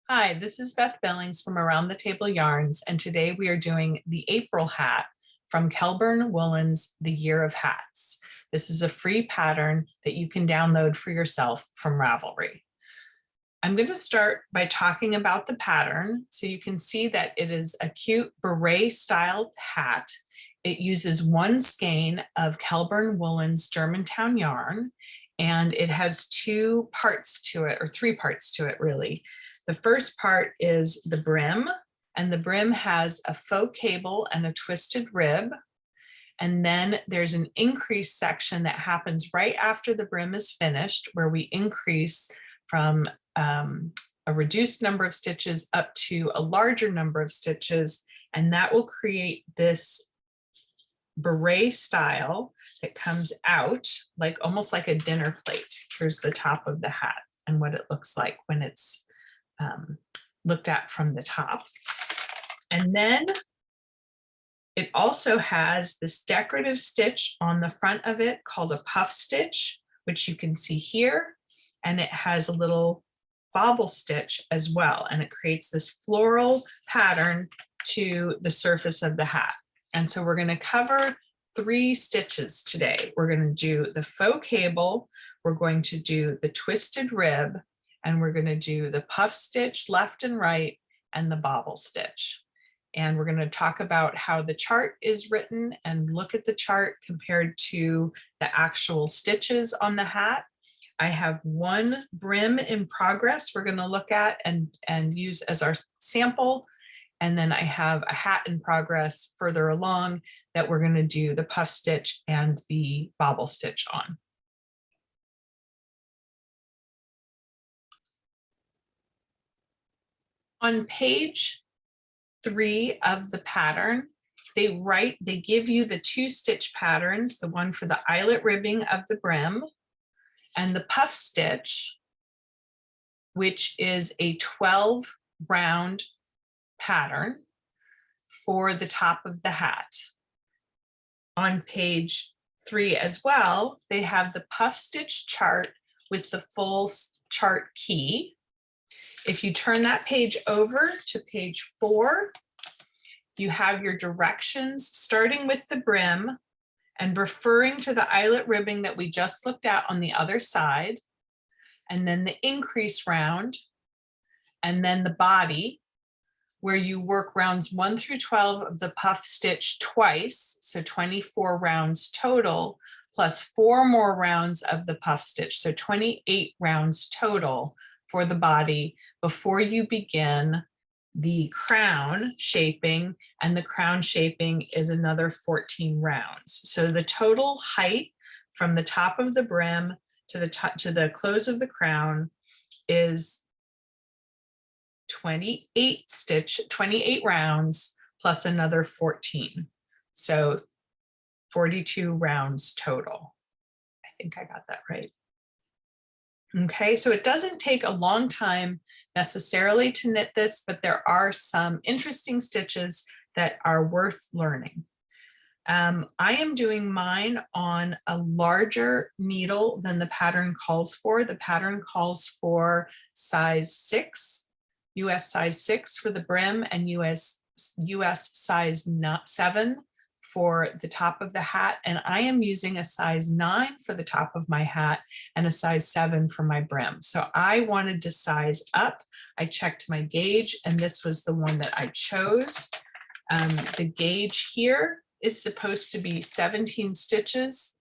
Hi, this is Beth Billings from Around the Table Yarns, and today we are doing the April hat from Kelbourne Woolens, The Year of Hats. This is a free pattern that you can download for yourself from Ravelry. I'm going to start by talking about the pattern so you can see that it is a cute beret styled hat. It uses one skein of Kelbourne Woolens Germantown yarn, and it has two parts to it, or three parts to it really. The first part is the brim, and the brim has a faux cable and a twisted rib. And then there's an increase section that happens right after the brim is finished, where we increase from a reduced number of stitches up to a larger number of stitches, and that will create this beret style that comes out like almost like a dinner plate. Here's the top of the hat and what it looks like when it's looked at from the top. And then it also has this decorative stitch on the front of it called a puff stitch, which you can see here. And it has a little bobble stitch as well. And it creates this floral pattern to the surface of the hat. And so we're going to cover three stitches today. We're going to do the faux cable, we're going to do the twisted rib, and we're going to do the puff stitch left and right and the bobble stitch. And we're going to talk about how the chart is written and look at the chart compared to the actual stitches on the hat. I have one brim in progress we're going to look at and use as our sample. And then I have a hat in progress further along that we're going to do the puff stitch and the bobble stitch on. On page 3 of the pattern, they give you the two stitch patterns, the one for the eyelet ribbing of the brim and the puff stitch, which is a 12 round pattern for the top of the hat. On page 3 as well, they have the puff stitch chart with the full chart key. If you turn that page over to page 4, you have your directions starting with the brim and referring to the eyelet ribbing that we just looked at on the other side, and then the increase round, and then the body, where you work rounds 1 through 12 of the puff stitch twice, so 24 rounds total, plus 4 more rounds of the puff stitch, so 28 rounds total for the body before you begin the crown shaping, and the crown shaping is another 14 rounds. So the total height from the top of the brim to the close of the crown is 28 rounds plus another 14. So 42 rounds total. I think I got that right. Okay, so it doesn't take a long time necessarily to knit this, but there are some interesting stitches that are worth learning. I am doing mine on a larger needle than the pattern calls for. The pattern calls for size 6, US size 6 for the brim, and US size 7 for the top of the hat, and I am using a size 9 for the top of my hat and a size 7 for my brim. So I wanted to size up. I checked my gauge, and this was the one that I chose. The gauge here is supposed to be 17 stitches.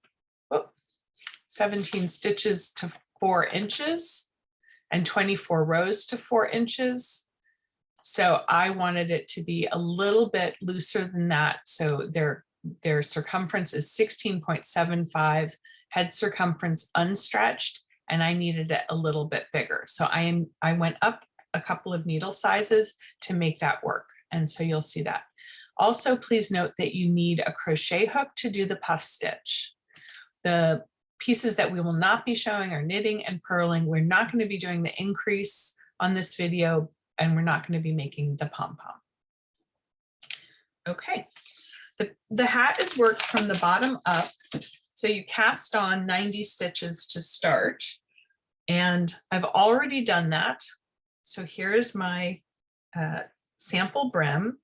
17 stitches to 4 inches and 24 rows to 4 inches. So I wanted it to be a little bit looser than that. So their circumference is 16.75, head circumference unstretched, and I needed it a little bit bigger. So I went up a couple of needle sizes to make that work. And so you'll see that. Also, please note that you need a crochet hook to do the puff stitch. The pieces that we will not be showing are knitting and purling. We're not going to be doing the increase on this video, and we're not going to be making the pom-pom. Okay, the hat is worked from the bottom up. So you cast on 90 stitches to start. And I've already done that. So here is my sample brim,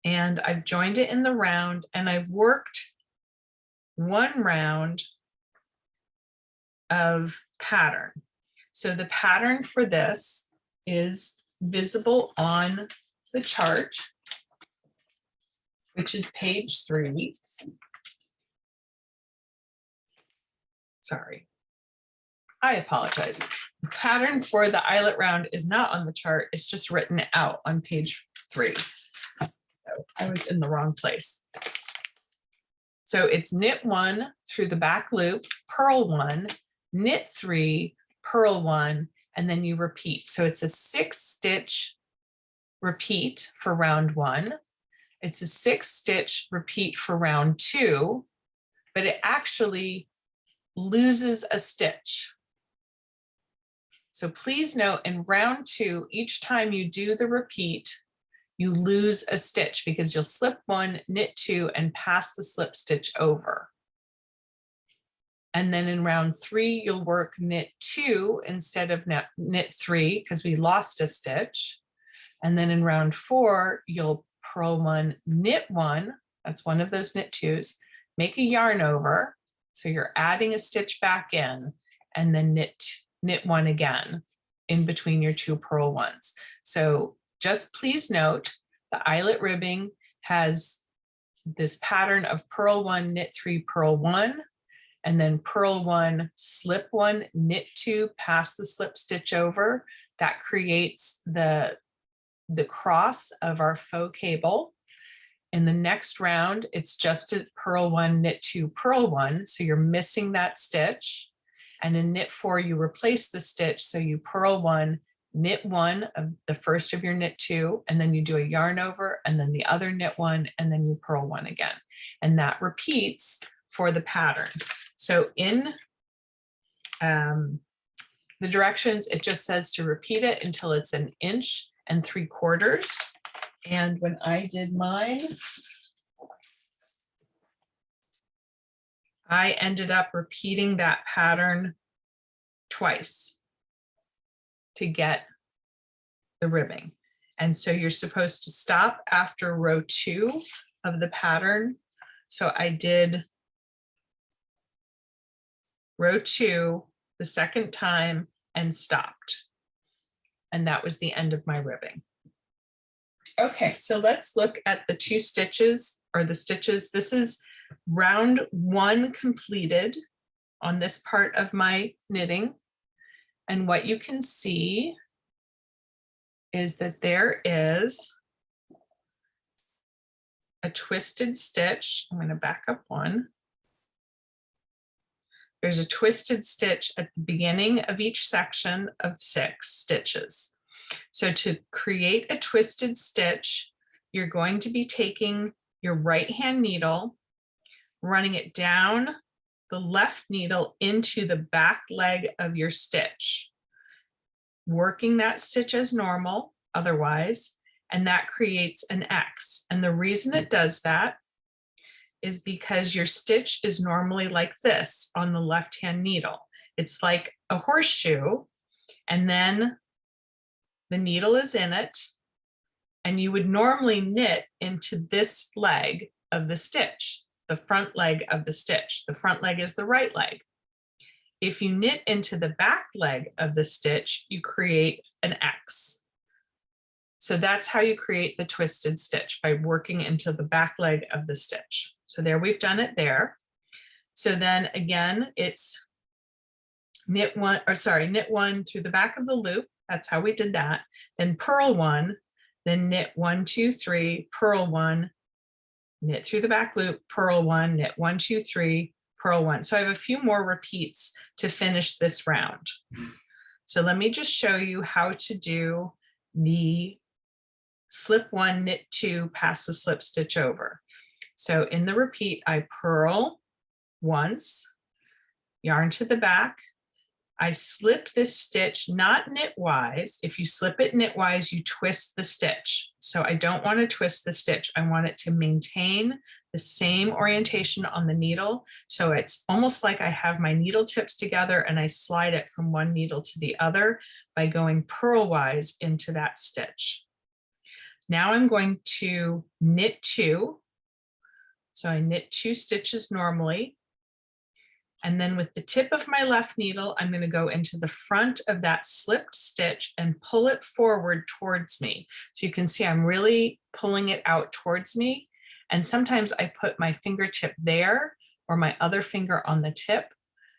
and I've joined it in the round, and I've worked one round of pattern. So the pattern for this is visible on the chart, which is page 3. Sorry, I apologize. The pattern for the eyelet round is not on the chart, it's just written out on page 3. So I was in the wrong place. So it's knit 1 through the back loop, purl 1, knit 3, purl 1, and then you repeat. So it's a 6-stitch repeat for round 1. It's a 6-stitch repeat for round 2, but it actually loses a stitch. So please note, in round 2, each time you do the repeat, you lose a stitch because you'll slip 1, knit 2, and pass the slip stitch over. And then in round 3, you'll work knit 2 instead of knit 3 because we lost a stitch. And then in round 4, you'll purl 1, knit 1, that's one of those knit 2s, make a yarn over, so you're adding a stitch back in, and then knit 1 again in between your 2 purl 1s. So just please note the eyelet ribbing has this pattern of purl 1, knit 3, purl 1, and then purl 1, slip 1, knit 2, pass the slip stitch over. That creates the cross of our faux cable. In the next round, it's just a purl 1, knit 2, purl 1, so you're missing that stitch. And in knit 4, you replace the stitch, so you purl 1, knit 1 of the first of your knit 2, and then you do a yarn over, and then the other knit 1, and then you purl 1 again. And that repeats for the pattern. So in the directions, it just says to repeat it until it's 1 3/4 inches. And when I did mine, I ended up repeating that pattern twice to get the ribbing. And so you're supposed to stop after row 2 of the pattern. So I did row 2 the second time and stopped. And that was the end of my ribbing. Okay, so let's look at the 2 stitches, or the stitches. This is round 1 completed on this part of my knitting. And what you can see is that there is a twisted stitch. I'm going to back up 1. There's a twisted stitch at the beginning of each section of 6 stitches. So to create a twisted stitch, you're going to be taking your right hand needle, running it down the left needle into the back leg of your stitch, working that stitch as normal otherwise, and that creates an X. And the reason it does that is because your stitch is normally like this on the left hand needle. It's like a horseshoe, and then the needle is in it, and you would normally knit into this leg of the stitch, the front leg of the stitch. The front leg is the right leg. If you knit into the back leg of the stitch, you create an X. So that's how you create the twisted stitch, by working into the back leg of the stitch. So there, we've done it there. So then again, it's knit 1 through the back of the loop. That's how we did that. Then purl 1, then knit 1, 2, 3, purl 1, knit through the back loop, purl 1, knit 1, 2, 3, purl 1. So I have a few more repeats to finish this round. So let me just show you how to do the slip 1, knit 2, pass the slip stitch over. So in the repeat, I purl once, yarn to the back, I slip this stitch, not knitwise. If you slip it knitwise, you twist the stitch. So I don't want to twist the stitch. I want it to maintain the same orientation on the needle. So it's almost like I have my needle tips together and I slide it from one needle to the other by going purlwise into that stitch. Now I'm going to knit 2. So I knit 2 stitches normally. And then with the tip of my left needle, I'm going to go into the front of that slipped stitch and pull it forward towards me. So you can see I'm really pulling it out towards me. And sometimes I put my fingertip there or my other finger on the tip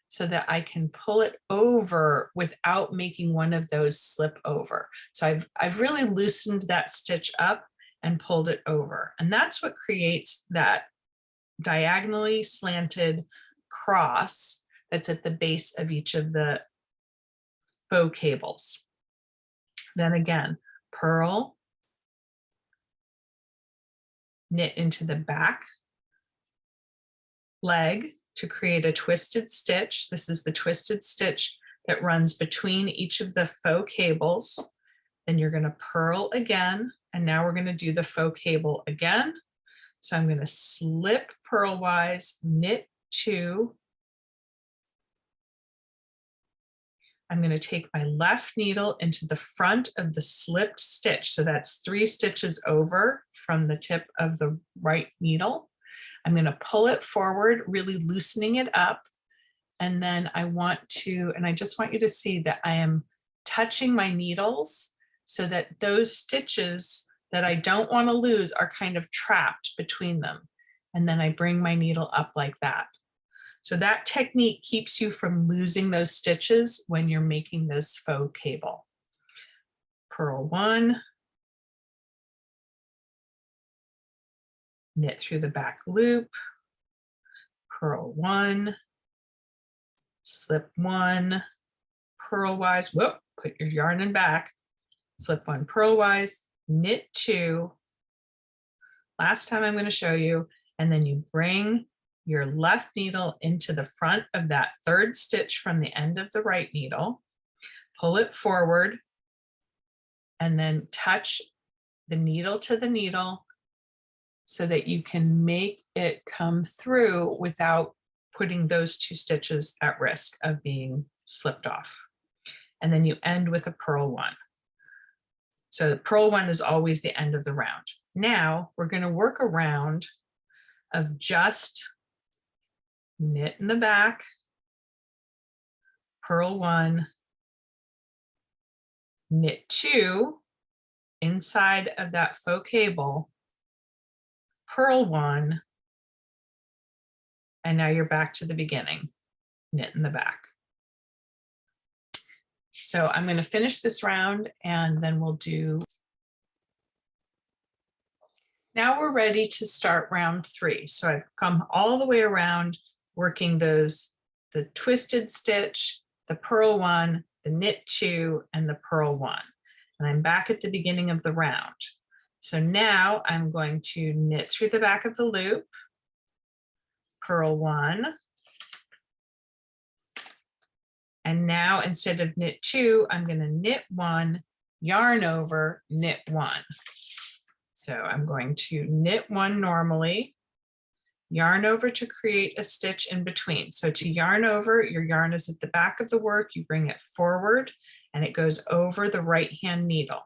so that I can pull it over without making one of those slip over. So I've really loosened that stitch up and pulled it over. And that's what creates that diagonally slanted cross that's at the base of each of the faux cables. Then again, purl, knit into the back leg to create a twisted stitch. This is the twisted stitch that runs between each of the faux cables. Then you're going to purl again, and now we're going to do the faux cable again. So I'm going to slip purlwise, knit 2. I'm going to take my left needle into the front of the slipped stitch. So that's 3 stitches over from the tip of the right needle. I'm going to pull it forward, really loosening it up. And then I just want you to see that I am touching my needles so that those stitches that I don't want to lose are kind of trapped between them. And then I bring my needle up like that. So that technique keeps you from losing those stitches when you're making this faux cable. Purl 1, knit through the back loop, purl 1, slip 1, purlwise, whoop, put your yarn in back, slip 1 purlwise, knit 2. Last time I'm going to show you, and then you bring your left needle into the front of that 3rd stitch from the end of the right needle, pull it forward, and then touch the needle to the needle so that you can make it come through without putting those 2 stitches at risk of being slipped off. And then you end with a purl 1. So purl 1 is always the end of the round. Now we're going to work a round of just knit in the back, purl 1, knit 2 inside of that faux cable, purl 1, and now you're back to the beginning, knit in the back. So I'm going to finish this round and then we'll do. Now we're ready to start round 3. So I've come all the way around working the twisted stitch, the purl 1, the knit 2, and the purl 1. And I'm back at the beginning of the round. So now I'm going to knit through the back of the loop, purl 1, and now instead of knit 2, I'm going to knit 1, yarn over, knit 1. So I'm going to knit 1 normally, yarn over to create a stitch in between. So to yarn over, your yarn is at the back of the work, you bring it forward and it goes over the right hand needle.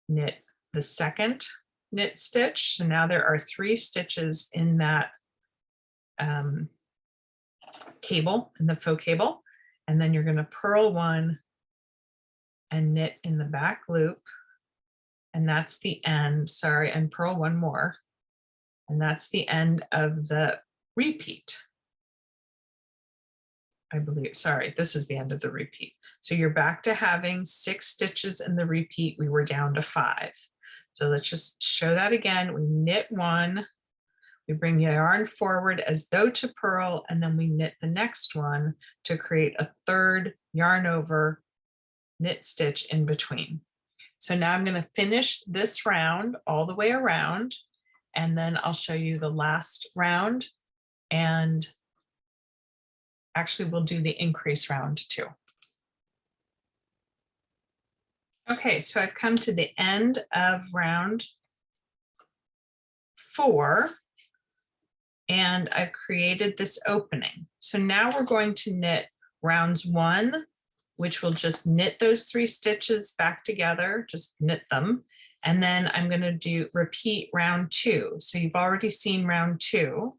Knit the 2nd knit stitch. So now there are 3 stitches in that cable, in the faux cable. And then you're going to purl 1 and knit in the back loop. And that's the end, sorry, and purl 1 more. And that's the end of the repeat. I believe, sorry, this is the end of the repeat. So you're back to having 6 stitches in the repeat. We were down to 5. So let's just show that again. We knit 1, we bring yarn forward as though to purl, and then we knit the next one to create a 3rd yarn over knit stitch in between. So now I'm going to finish this round all the way around, and then I'll show you the last round. And actually we'll do the increase round too. Okay, so I've come to the end of round 4 and I've created this opening. So now we're going to knit rounds 1, which will just knit those 3 stitches back together, just knit them. And then I'm going to repeat round 2. So you've already seen round 2.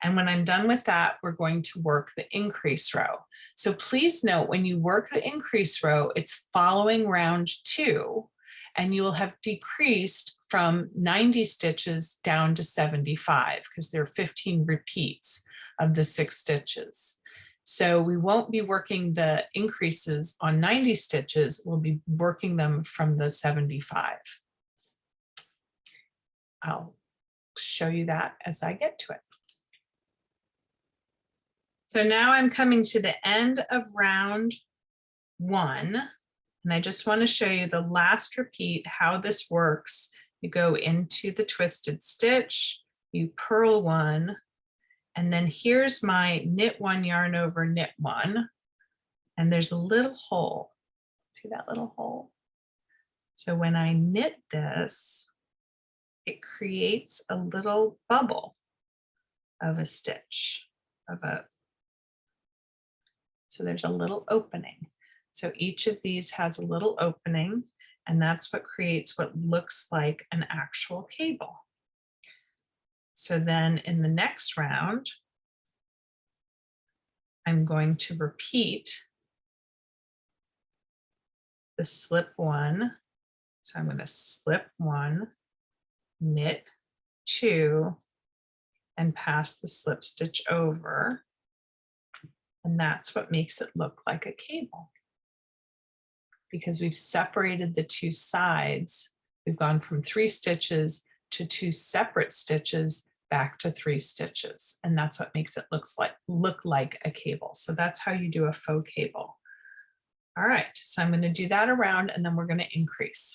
And when I'm done with that, we're going to work the increase row. So please note when you work the increase row, it's following round 2, and you'll have decreased from 90 stitches down to 75 because there are 15 repeats of the 6 stitches. So we won't be working the increases on 90 stitches, we'll be working them from the 75. I'll show you that as I get to it. So now I'm coming to the end of round 1, and I just want to show you the last repeat, how this works. You go into the twisted stitch, you purl 1, and then here's my knit 1, yarn over, knit 1, and there's a little hole. See that little hole? So when I knit this, it creates a little bubble of a stitch, so there's a little opening. So each of these has a little opening, and that's what creates what looks like an actual cable. So then in the next round, I'm going to repeat the slip 1. So I'm going to slip 1, knit 2, and pass the slip stitch over. And that's what makes it look like a cable. Because we've separated the 2 sides, we've gone from 3 stitches to 2 separate stitches back to 3 stitches. And that's what makes it look like a cable. So that's how you do a faux cable. All right, so I'm going to do that around and then we're going to increase.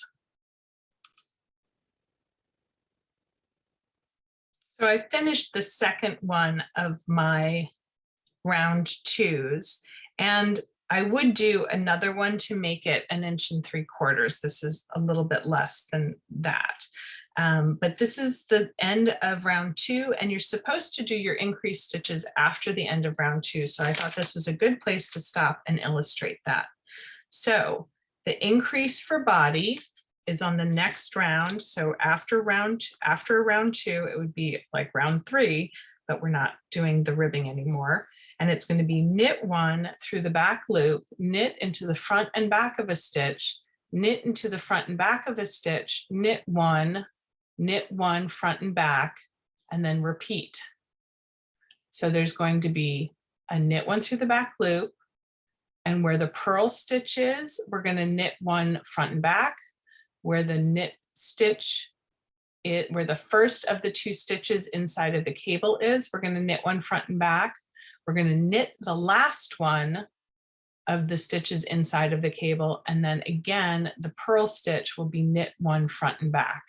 So I finished the second one of my round 2s, and I would do another one to make it 1 3/4 inches. This is a little bit less than that. But this is the end of round 2, and you're supposed to do your increase stitches after the end of round 2. So I thought this was a good place to stop and illustrate that. So the increase for body is on the next round. So after round 2, it would be like round 3, but we're not doing the ribbing anymore. And it's going to be knit 1 through the back loop, knit into the front and back of a stitch, knit into the front and back of a stitch, knit 1 front and back, and then repeat. So there's going to be a knit 1 through the back loop, and where the purl stitch is, we're going to knit 1 front and back. Where the knit stitch where the first of the 2 stitches inside of the cable is, we're going to knit 1 front and back. We're going to knit the last one of the stitches inside of the cable, and then again the purl stitch will be knit 1 front and back.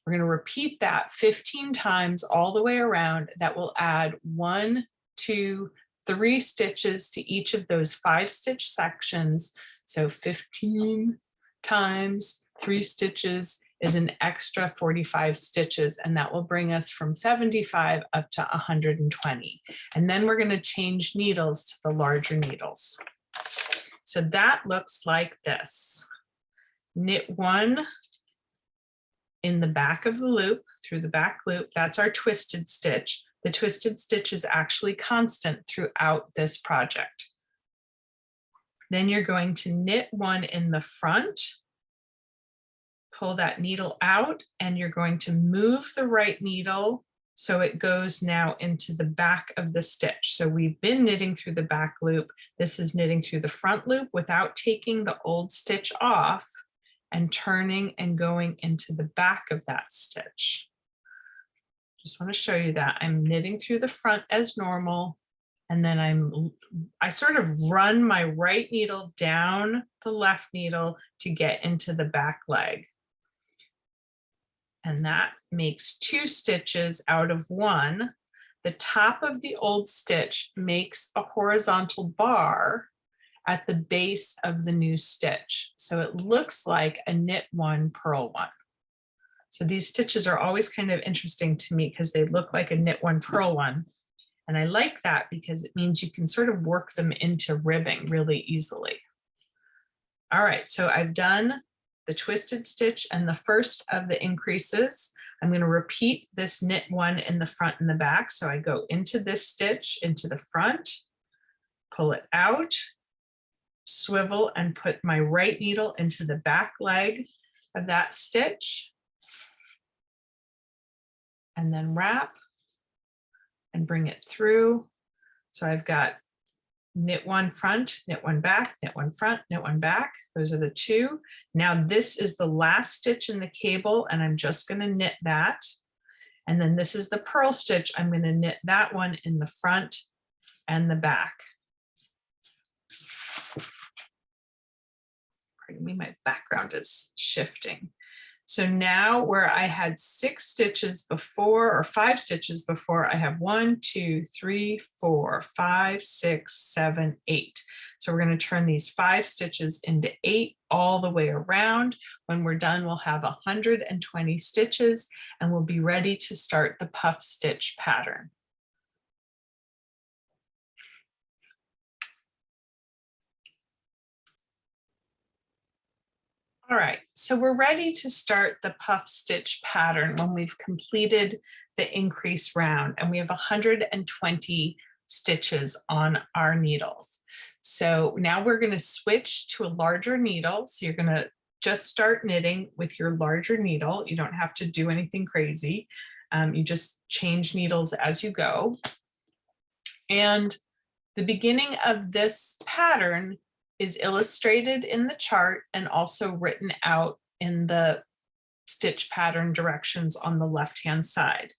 We're going to repeat that 15 times all the way around. That will add 1, 2, 3 stitches to each of those 5 stitch sections. So 15 times 3 stitches is an extra 45 stitches, and that will bring us from 75 up to 120. And then we're going to change needles to the larger needles. So that looks like this. Knit 1 in the back of the loop, through the back loop. That's our twisted stitch. The twisted stitch is actually constant throughout this project. Then you're going to knit 1 in the front, pull that needle out, and you're going to move the right needle so it goes now into the back of the stitch. So we've been knitting through the back loop. This is knitting through the front loop without taking the old stitch off and turning and going into the back of that stitch. Just want to show you that I'm knitting through the front as normal, and then I sort of run my right needle down the left needle to get into the back leg. And that makes 2 stitches out of 1. the top of the old stitch makes a horizontal bar at the base of the new stitch. So it looks like a knit one, purl one. So these stitches are always kind of interesting to me because they look like a knit one, purl one. And I like that because it means you can sort of work them into ribbing really easily. All right, so I've done the twisted stitch and the first of the increases. I'm going to repeat this knit one in the front and the back. So I go into this stitch, into the front, pull it out, swivel and put my right needle into the back leg of that stitch, and then wrap and bring it through. So I've got knit one front, knit one back, knit one front, knit one back. Those are the two. Now this is the last stitch in the cable, and I'm just going to knit that. And then this is the purl stitch. I'm going to knit that one in the front and the back. Pardon me, my background is shifting. So now where I had 6 stitches before, or 5 stitches before, I have 1, 2, 3, 4, 5, 6, 7, 8. So we're going to turn these 5 stitches into 8 all the way around. When we're done, we'll have 120 stitches and we'll be ready to start the puff stitch pattern. All right, so we're ready to start the puff stitch pattern when we've completed the increase round, and we have 120 stitches on our needles. So now we're going to switch to a larger needle. So you're going to just start knitting with your larger needle. You don't have to do anything crazy. You just change needles as you go. And the beginning of this pattern is illustrated in the chart and also written out in the stitch pattern directions on the left-hand side.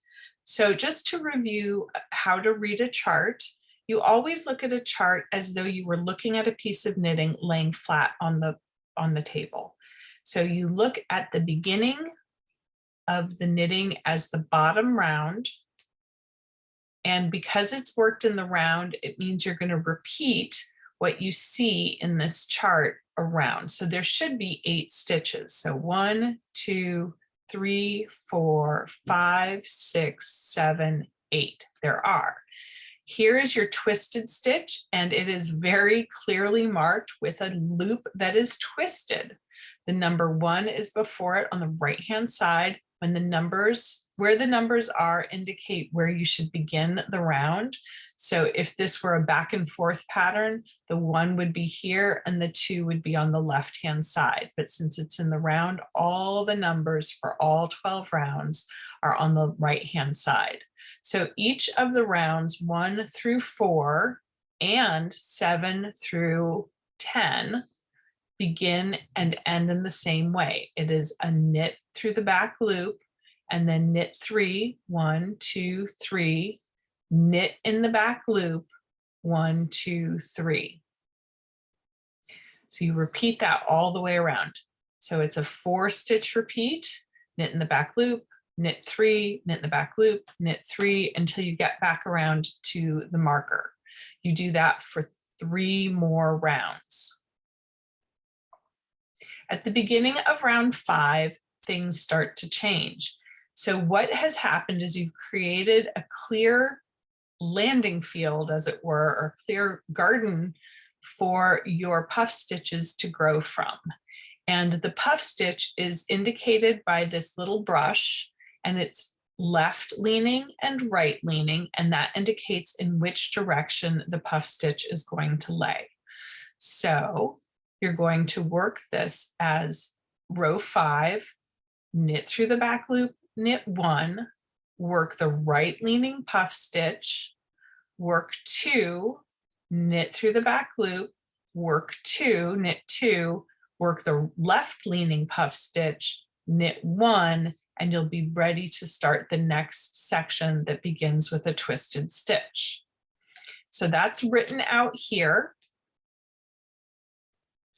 So just to review how to read a chart, you always look at a chart as though you were looking at a piece of knitting laying flat on the table. So you look at the beginning of the knitting as the bottom round. And because it's worked in the round, it means you're going to repeat what you see in this chart around. So there should be 8 stitches. So 1, 2, 3, 4, 5, 6, 7, 8. There are. Here is your twisted stitch, and it is very clearly marked with a loop that is twisted. The number 1 is before it on the right-hand side. When the numbers, where the numbers are, indicate where you should begin the round. So if this were a back and forth pattern, the 1 would be here and the 2 would be on the left-hand side. But since it's in the round, all the numbers for all 12 rounds are on the right-hand side. So each of the rounds 1 through 4 and 7 through 10 begin and end in the same way. It is a knit through the back loop and then knit 3, 1, 2, 3, knit in the back loop, 1, 2, 3. So you repeat that all the way around. So it's a 4-stitch repeat, knit in the back loop, knit 3, knit in the back loop, knit 3 until you get back around to the marker. You do that for 3 more rounds. At the beginning of round 5, things start to change. So what has happened is you've created a clear landing field, as it were, or clear garden for your puff stitches to grow from. And the puff stitch is indicated by this little brush, and it's left leaning and right leaning, and that indicates in which direction the puff stitch is going to lay. So you're going to work this as row 5, knit through the back loop, knit 1, work the right leaning puff stitch, work 2, knit through the back loop, work 2, knit 2, work the left leaning puff stitch, knit 1, and you'll be ready to start the next section that begins with a twisted stitch. So that's written out here.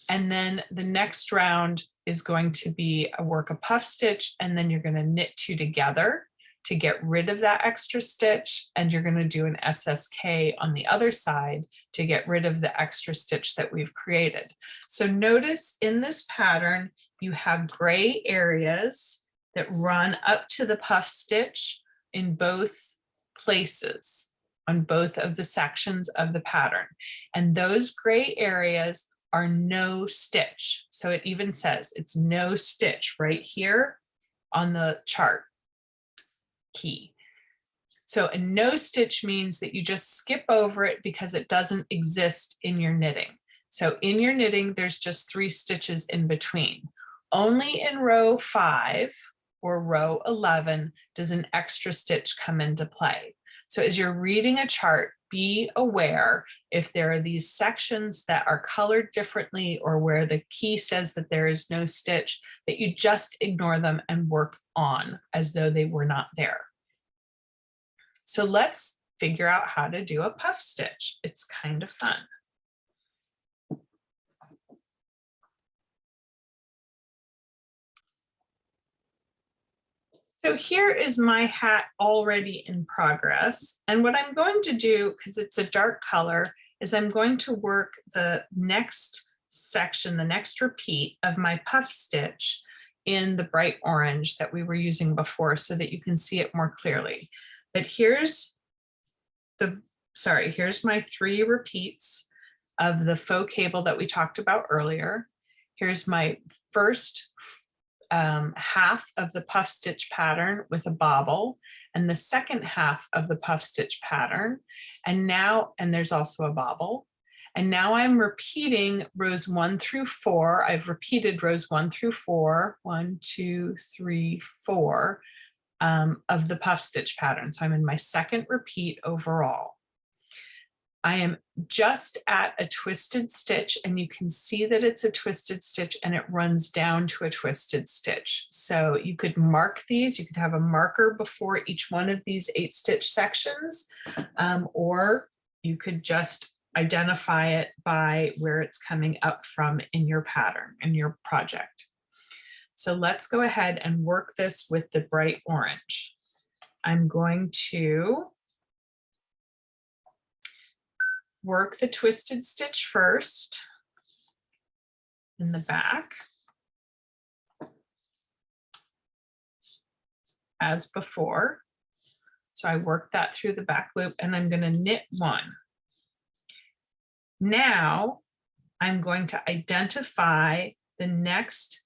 And then the next round is going to be a work a puff stitch, and then you're going to knit 2 together. to get rid of that extra stitch, and you're going to do an SSK on the other side to get rid of the extra stitch that we've created. So notice in this pattern, you have gray areas that run up to the puff stitch in both places, on both of the sections of the pattern. And those gray areas are no stitch. So it even says it's no stitch right here on the chart key. So a no stitch means that you just skip over it because it doesn't exist in your knitting. So in your knitting, there's just 3 stitches in between. Only in row 5 or row 11 does an extra stitch come into play. So as you're reading a chart, be aware if there are these sections that are colored differently or where the key says that there is no stitch, that you just ignore them and work on as though they were not there. So let's figure out how to do a puff stitch. It's kind of fun. So here is my hat already in progress. And what I'm going to do, because it's a dark color, is I'm going to work the next section, the next repeat of my puff stitch in the bright orange that we were using before so that you can see it more clearly. But here's my 3 repeats of the faux cable that we talked about earlier. Here's my first half of the puff stitch pattern with a bobble, and the second half of the puff stitch pattern. And there's also a bobble. And now I'm repeating rows 1 through 4. I've repeated rows 1 through 4, 1, 2, 3, 4 of the puff stitch pattern. So I'm in my second repeat overall. I am just at a twisted stitch, and you can see that it's a twisted stitch and it runs down to a twisted stitch. So you could mark these, you could have a marker before each one of these 8 stitch sections, or you could just identify it by where it's coming up from in your pattern, in your project. So let's go ahead and work this with the bright orange. I'm going to work the twisted stitch first in the back, as before. So I worked that through the back loop, and I'm going to knit 1. Now I'm going to identify the next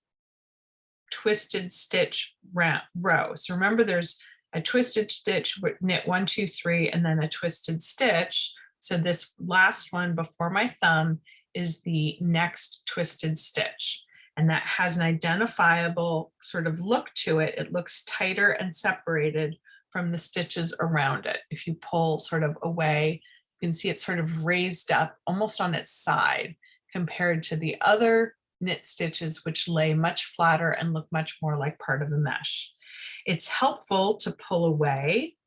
twisted stitch row. So remember, there's a twisted stitch, knit 1, 2, 3, and then a twisted stitch. So this last one before my thumb is the next twisted stitch, and that has an identifiable sort of look to it. It looks tighter and separated from the stitches around it. If you pull sort of away, you can see it's sort of raised up almost on its side compared to the other knit stitches, which lay much flatter and look much more like part of a mesh. It's helpful to pull away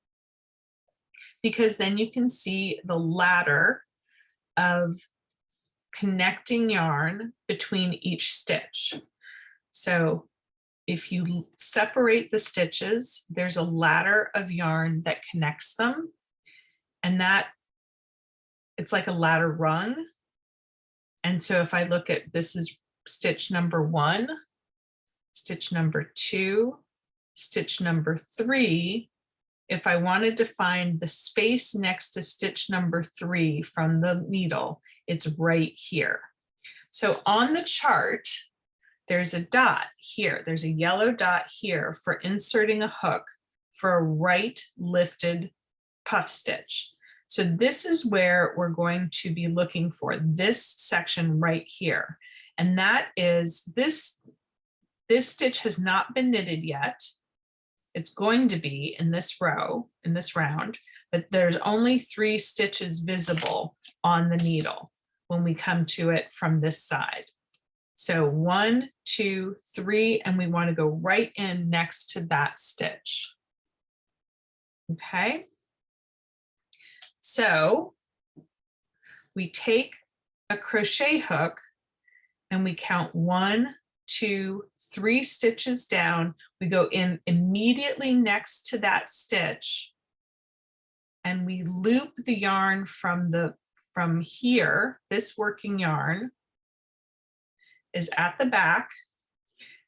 because then you can see the ladder of connecting yarn between each stitch. So if you separate the stitches, there's a ladder of yarn that connects them, and that it's like a ladder rung. And so if I look at, this is stitch number 1, stitch number 2, stitch number 3, if I wanted to find the space next to stitch number 3 from the needle, it's right here. So on the chart, there's a dot here. There's a yellow dot here for inserting a hook for a right lifted puff stitch. So this is where we're going to be looking for this section right here. And that is this stitch has not been knitted yet. It's going to be in this row, in this round, but there's only 3 stitches visible on the needle when we come to it from this side. So 1, 2, 3, and we want to go right in next to that stitch. Okay. So we take a crochet hook and we count 1, 2, 3 stitches down. We go in immediately next to that stitch and we loop the yarn from here. This working yarn is at the back,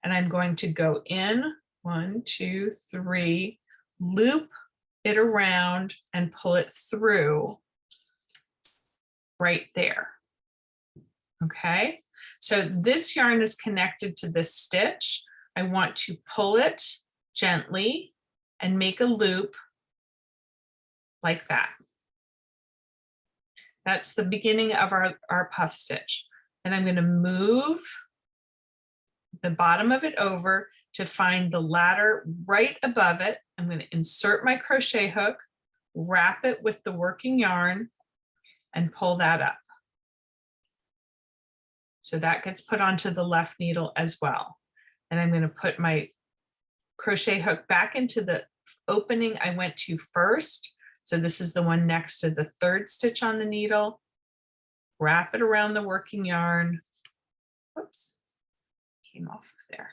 and I'm going to go in 1, 2, 3, loop it around and pull it through right there. Okay, so this yarn is connected to this stitch. I want to pull it gently and make a loop like that. That's the beginning of our puff stitch. And I'm going to move the bottom of it over to find the ladder right above it. I'm going to insert my crochet hook, wrap it with the working yarn, and pull that up. So that gets put onto the left needle as well. And I'm going to put my crochet hook back into the opening I went to first. So this is the one next to the 3rd stitch on the needle. Wrap it around the working yarn. Whoops, came off of there.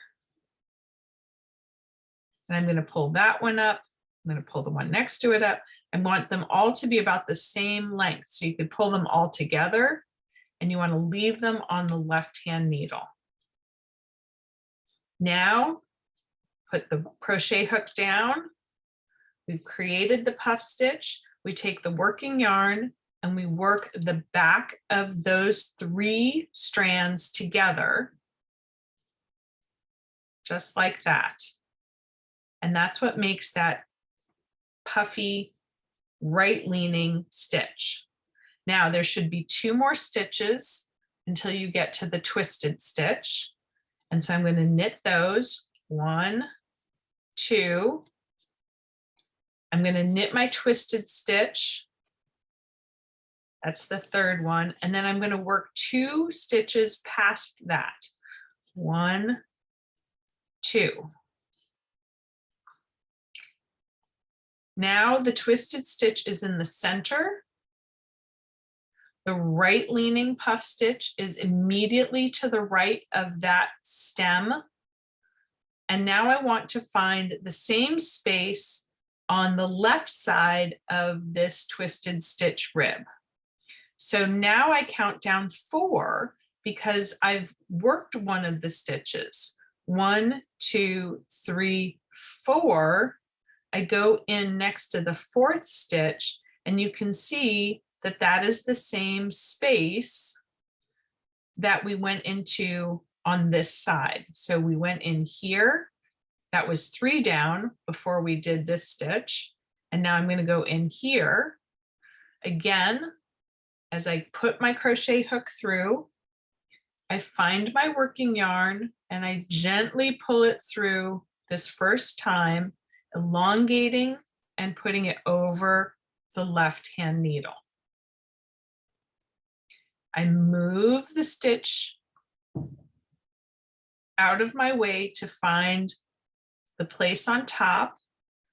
And I'm going to pull that one up. I'm going to pull the one next to it up. I want them all to be about the same length. So you could pull them all together, and you want to leave them on the left-hand needle. Now, put the crochet hook down. We've created the puff stitch. We take the working yarn and we work the back of those 3 strands together, just like that. And that's what makes that puffy right-leaning stitch. Now there should be 2 more stitches until you get to the twisted stitch. And so I'm going to knit those 1, 2. I'm going to knit my twisted stitch. That's the 3rd one. And then I'm going to work 2 stitches past that. 1, 2. Now the twisted stitch is in the center. The right leaning puff stitch is immediately to the right of that stem. And now I want to find the same space on the left side of this twisted stitch rib. So now I count down 4 because I've worked one of the stitches. 1, 2, 3, 4. I go in next to the 4th stitch, and you can see that that is the same space that we went into on this side. So we went in here. That was 3 down before we did this stitch. And now I'm going to go in here. Again, as I put my crochet hook through, I find my working yarn and I gently pull it through this first time, elongating and putting it over the left-hand needle. I move the stitch out of my way to find the place on top.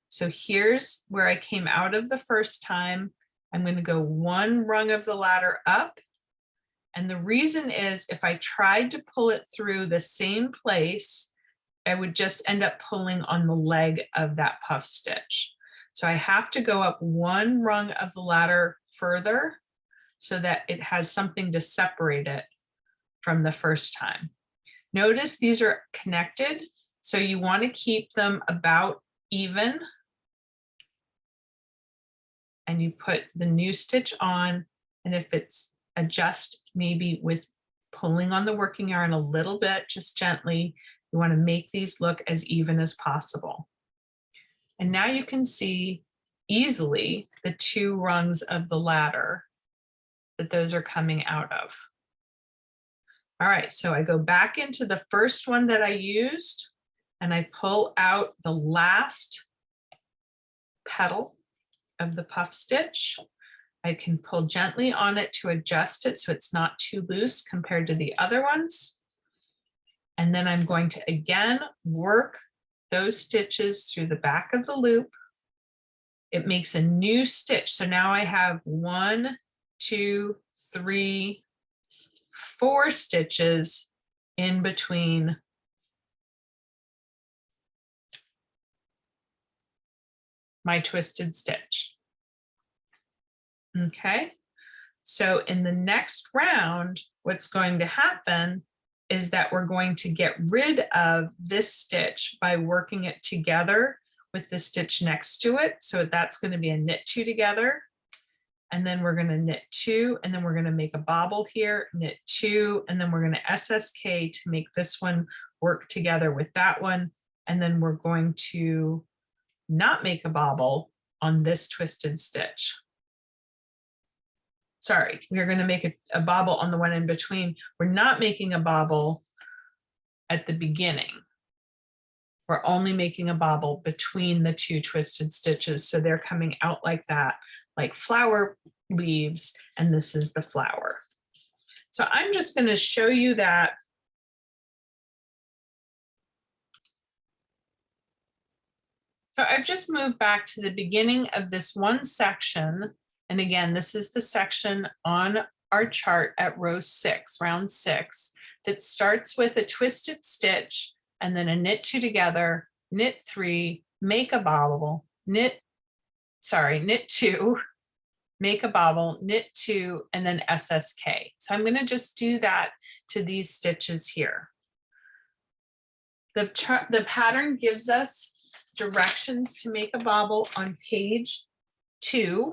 So here's where I came out of the first time. I'm going to go 1 rung of the ladder up. And the reason is if I tried to pull it through the same place, I would just end up pulling on the leg of that puff stitch. So I have to go up 1 rung of the ladder further so that it has something to separate it from the first time. Notice these are connected, so you want to keep them about even. And you put the new stitch on, and if it's adjust maybe with pulling on the working yarn a little bit, just gently, you want to make these look as even as possible. And now you can see easily the 2 rungs of the ladder that those are coming out of. All right, so I go back into the first one that I used and I pull out the last petal of the puff stitch. I can pull gently on it to adjust it so it's not too loose compared to the other ones. And then I'm going to again work those stitches through the back of the loop. It makes a new stitch. So now I have 1, 2, 3, 4 stitches in between my twisted stitch. Okay, so in the next round, what's going to happen is that we're going to get rid of this stitch by working it together with the stitch next to it. So that's going to be a knit two together. And then we're going to knit two, and then we're going to make a bobble here, knit two, and then we're going to SSK to make this one work together with that one. And then we're going to not make a bobble on this twisted stitch. Sorry, we're going to make a bobble on the one in between. We're not making a bobble at the beginning. We're only making a bobble between the two twisted stitches. So they're coming out like that, like flower leaves, and this is the flower. So I'm just going to show you that. So I've just moved back to the beginning of this one section. And again, this is the section on our chart at row 6, round 6, that starts with a twisted stitch and then a knit two together, knit three, make a bobble, knit two, make a bobble, knit two, and then SSK. So I'm going to just do that to these stitches here. The pattern gives us directions to make a bobble on page 2.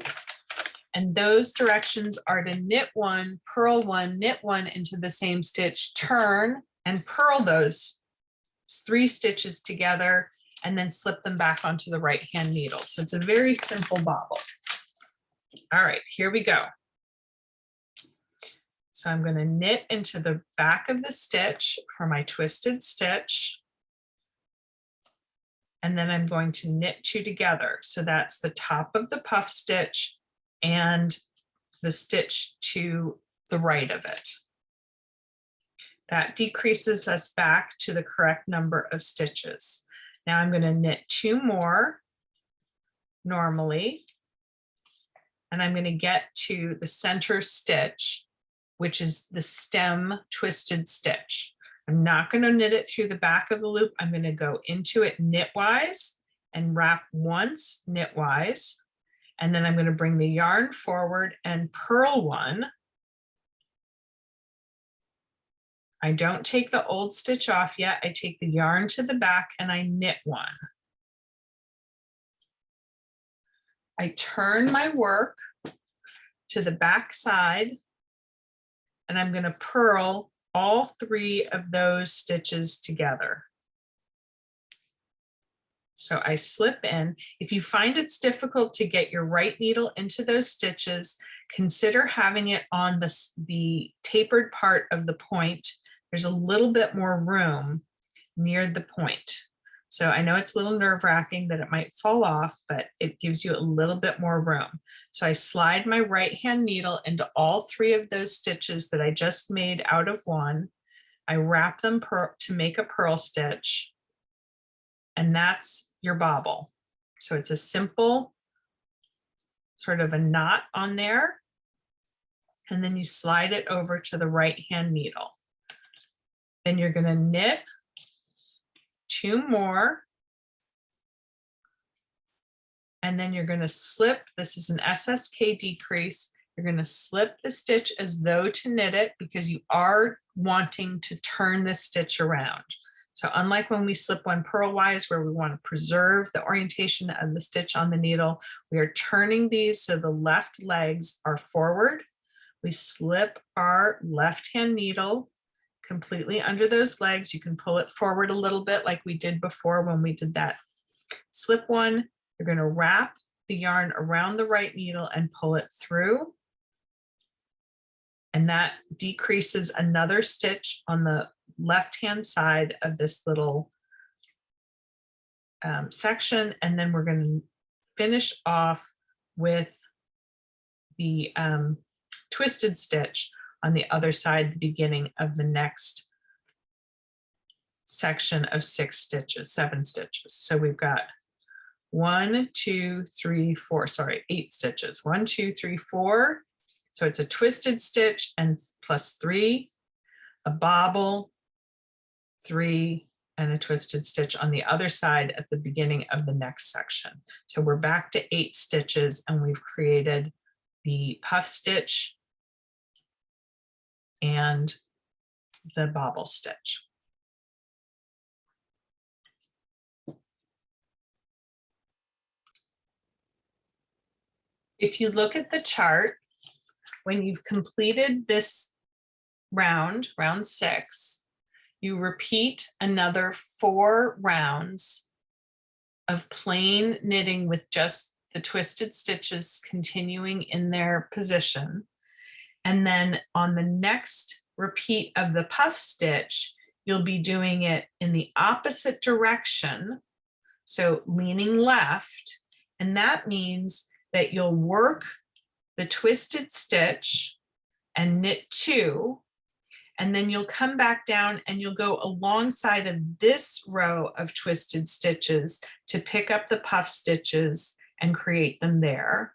And those directions are to knit one, purl one, knit one into the same stitch, turn and purl those 3 stitches together, and then slip them back onto the right hand needle. So it's a very simple bobble. All right, here we go. So I'm going to knit into the back of the stitch for my twisted stitch. And then I'm going to knit 2 together. So that's the top of the puff stitch and the stitch to the right of it. That decreases us back to the correct number of stitches. Now I'm going to knit 2 more normally, and I'm going to get to the center stitch, which is the stem twisted stitch. I'm not going to knit it through the back of the loop. I'm going to go into it knitwise and wrap once knitwise. And then I'm going to bring the yarn forward and purl one. I don't take the old stitch off yet. I take the yarn to the back and I knit one. I turn my work to the back side, and I'm going to purl all 3 of those stitches together. So I slip in. If you find it's difficult to get your right needle into those stitches, consider having it on the tapered part of the point. There's a little bit more room near the point. So I know it's a little nerve-wracking that it might fall off, but it gives you a little bit more room. So I slide my right hand needle into all 3 of those stitches that I just made out of one. I wrap them to make a purl stitch, and that's your bobble. So it's a simple sort of a knot on there, and then you slide it over to the right hand needle. Then you're going to knit 2 more, and then you're going to slip. This is an SSK decrease. You're going to slip the stitch as though to knit it, because you are wanting to turn the stitch around. So unlike when we slip one purlwise, where we want to preserve the orientation of the stitch on the needle, we are turning these so the left legs are forward. We slip our left hand needle completely under those legs. You can pull it forward a little bit like we did before when we did that slip one. You're going to wrap the yarn around the right needle and pull it through. And that decreases another stitch on the left-hand side of this little section. And then we're going to finish off with the twisted stitch on the other side, the beginning of the next section of 7 stitches. So we've got 1, 2, 3, 4, sorry, 8 stitches. 1, 2, 3, 4. So it's a twisted stitch and plus 3, a bobble, 3, and a twisted stitch on the other side at the beginning of the next section. So we're back to 8 stitches and we've created the puff stitch and the bobble stitch. If you look at the chart, when you've completed this round 6, you repeat another 4 rounds of plain knitting with just the twisted stitches continuing in their position. And then on the next repeat of the puff stitch, you'll be doing it in the opposite direction. So leaning left, and that means that you'll work the twisted stitch and knit 2, and then you'll come back down and you'll go alongside of this row of twisted stitches to pick up the puff stitches and create them there.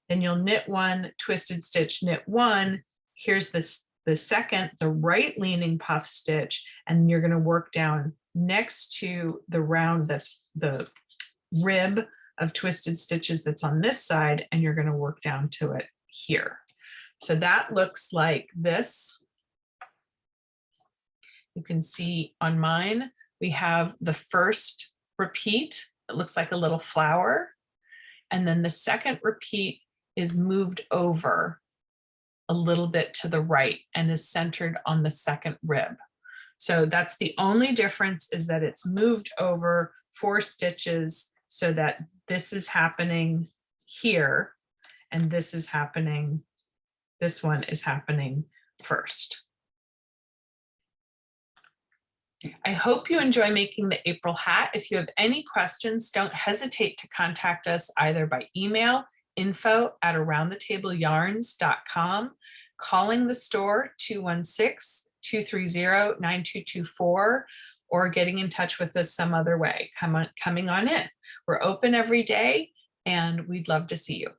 Then you'll knit 1, twisted stitch, knit 1. Here's the second, the right leaning puff stitch, and you're going to work down next to the round that's the rib of twisted stitches that's on this side, and you're going to work down to it here. So that looks like this. You can see on mine, we have the first repeat. It looks like a little flower. And then the second repeat is moved over a little bit to the right and is centered on the second rib. So that's the only difference, is that it's moved over 4 stitches so that this is happening here and this is happening, this one is happening first. I hope you enjoy making the April hat. If you have any questions, don't hesitate to contact us either by email, info@aroundthetableyarns.com, calling the store 216-230-9224, or getting in touch with us some other way, coming on in. We're open every day and we'd love to see you.